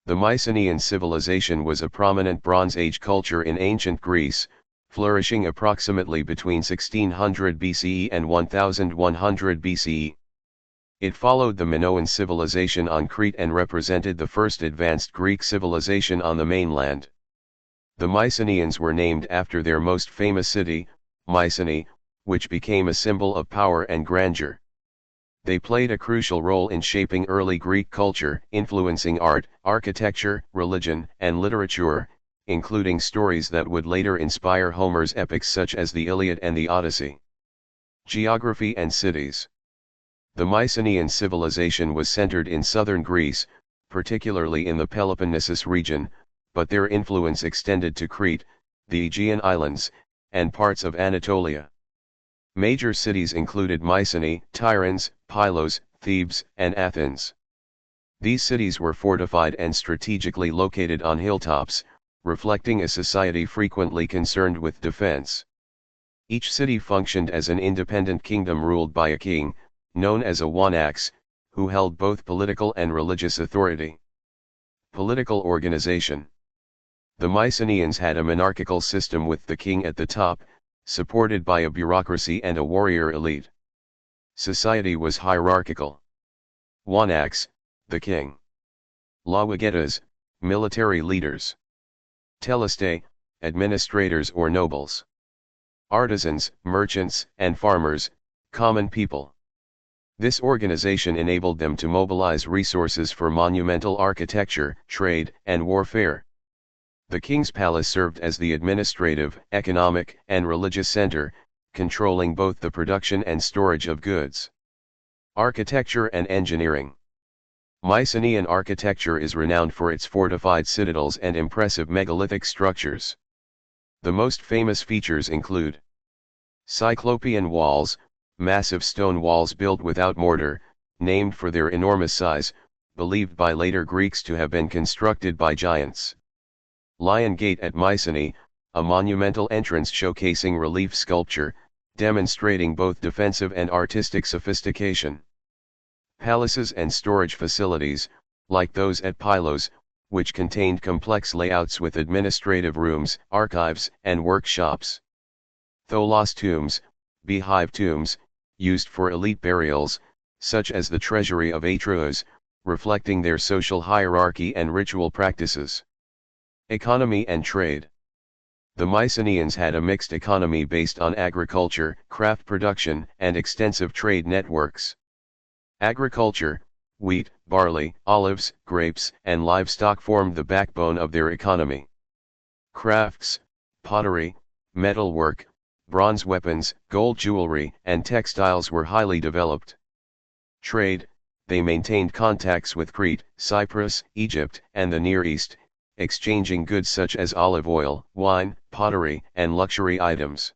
The Mycenaean civilization was a prominent Bronze Age culture in ancient Greece, flourishing approximately between 1600 BCE and 1100 BCE. It followed the Minoan civilization on Crete and represented the first advanced Greek civilization on the mainland. The Mycenaeans were named after their most famous city, Mycenae, which became a symbol of power and grandeur. They played a crucial role in shaping early Greek culture, influencing art, architecture, religion, and literature, including stories that would later inspire Homer's epics such as the Iliad and the Odyssey. Geography and cities. The Mycenaean civilization was centered in southern Greece, particularly in the Peloponnesus region, but their influence extended to Crete, the Aegean Islands, and parts of Anatolia. Major cities included Mycenae, Tiryns, Pylos, Thebes, and Athens. These cities were fortified and strategically located on hilltops, reflecting a society frequently concerned with defense. Each city functioned as an independent kingdom ruled by a king, known as a wanax, who held both political and religious authority. Political organization. The Mycenaeans had a monarchical system with the king at the top, supported by a bureaucracy and a warrior elite. Society was hierarchical. Wanax, the king. Lawagetas, military leaders. Telestae, administrators or nobles. Artisans, merchants, and farmers, common people. This organization enabled them to mobilize resources for monumental architecture, trade, and warfare. The king's palace served as the administrative, economic, and religious center, controlling both the production and storage of goods. Architecture and engineering. Mycenaean architecture is renowned for its fortified citadels and impressive megalithic structures. The most famous features include Cyclopean walls, massive stone walls built without mortar, named for their enormous size, believed by later Greeks to have been constructed by giants. Lion Gate at Mycenae, a monumental entrance showcasing relief sculpture, demonstrating both defensive and artistic sophistication. Palaces and storage facilities, like those at Pylos, which contained complex layouts with administrative rooms, archives, and workshops. Tholos tombs, beehive tombs, used for elite burials, such as the treasury of Atreus, reflecting their social hierarchy and ritual practices. Economy and trade. The Mycenaeans had a mixed economy based on agriculture, craft production, and extensive trade networks. Agriculture, wheat, barley, olives, grapes, and livestock formed the backbone of their economy. Crafts, pottery, metalwork, bronze weapons, gold jewelry, and textiles were highly developed. Trade, they maintained contacts with Crete, Cyprus, Egypt, and the Near East, exchanging goods such as olive oil, wine, pottery, and luxury items.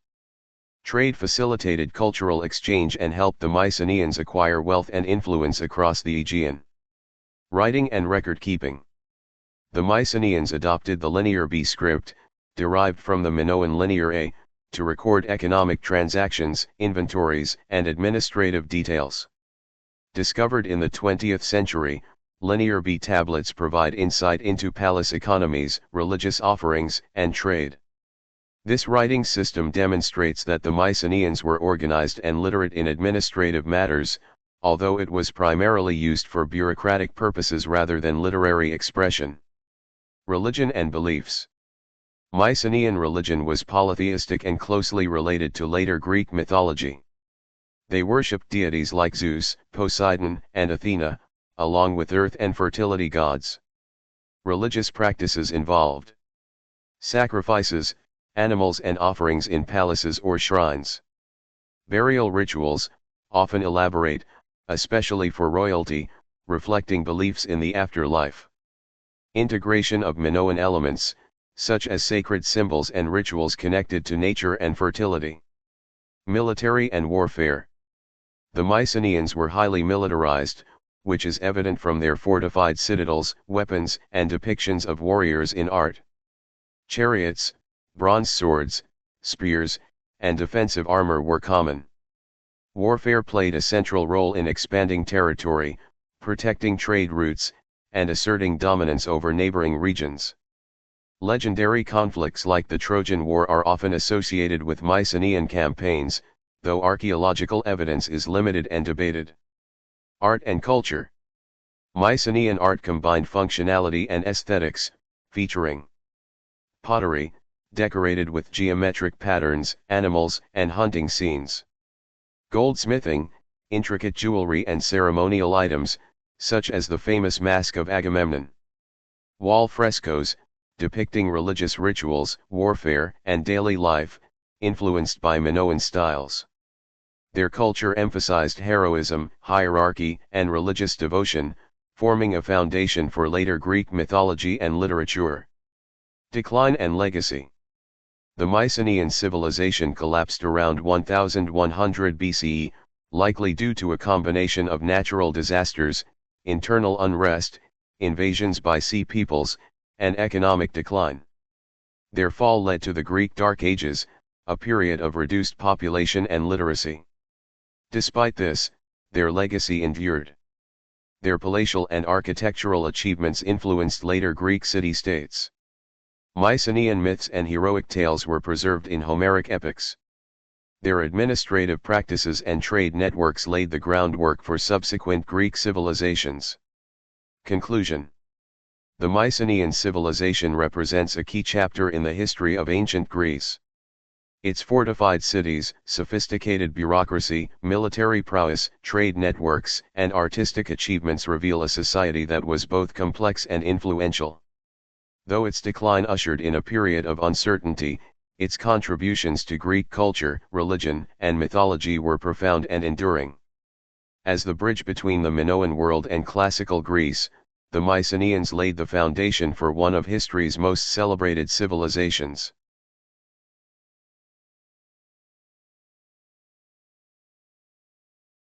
Trade facilitated cultural exchange and helped the Mycenaeans acquire wealth and influence across the Aegean. Writing and record keeping. The Mycenaeans adopted the Linear B script, derived from the Minoan Linear A, to record economic transactions, inventories, and administrative details. Discovered in the 20th century, Linear B tablets provide insight into palace economies, religious offerings, and trade. This writing system demonstrates that the Mycenaeans were organized and literate in administrative matters, although it was primarily used for bureaucratic purposes rather than literary expression. Religion and beliefs. Mycenaean religion was polytheistic and closely related to later Greek mythology. They worshipped deities like Zeus, Poseidon, and Athena, along with earth and fertility gods. Religious practices involved sacrifices, animals and offerings in palaces or shrines. Burial rituals, often elaborate, especially for royalty, reflecting beliefs in the afterlife. Integration of Minoan elements, such as sacred symbols and rituals connected to nature and fertility. Military and warfare. The Mycenaeans were highly militarized, which is evident from their fortified citadels, weapons, and depictions of warriors in art. Chariots, bronze swords, spears, and defensive armor were common. Warfare played a central role in expanding territory, protecting trade routes, and asserting dominance over neighboring regions. Legendary conflicts like the Trojan War are often associated with Mycenaean campaigns, though archaeological evidence is limited and debated. Art and culture. Mycenaean art combined functionality and aesthetics, featuring pottery, decorated with geometric patterns, animals, and hunting scenes. Goldsmithing, intricate jewelry and ceremonial items, such as the famous Mask of Agamemnon. Wall frescoes, depicting religious rituals, warfare, and daily life, influenced by Minoan styles. Their culture emphasized heroism, hierarchy, and religious devotion, forming a foundation for later Greek mythology and literature. Decline and legacy. The Mycenaean civilization collapsed around 1100 BCE, likely due to a combination of natural disasters, internal unrest, invasions by sea peoples, and economic decline. Their fall led to the Greek Dark Ages, a period of reduced population and literacy. Despite this, their legacy endured. Their palatial and architectural achievements influenced later Greek city-states. Mycenaean myths and heroic tales were preserved in Homeric epics. Their administrative practices and trade networks laid the groundwork for subsequent Greek civilizations. Conclusion. The Mycenaean civilization represents a key chapter in the history of ancient Greece. Its fortified cities, sophisticated bureaucracy, military prowess, trade networks, and artistic achievements reveal a society that was both complex and influential. Though its decline ushered in a period of uncertainty, its contributions to Greek culture, religion, and mythology were profound and enduring. As the bridge between the Minoan world and classical Greece, the Mycenaeans laid the foundation for one of history's most celebrated civilizations.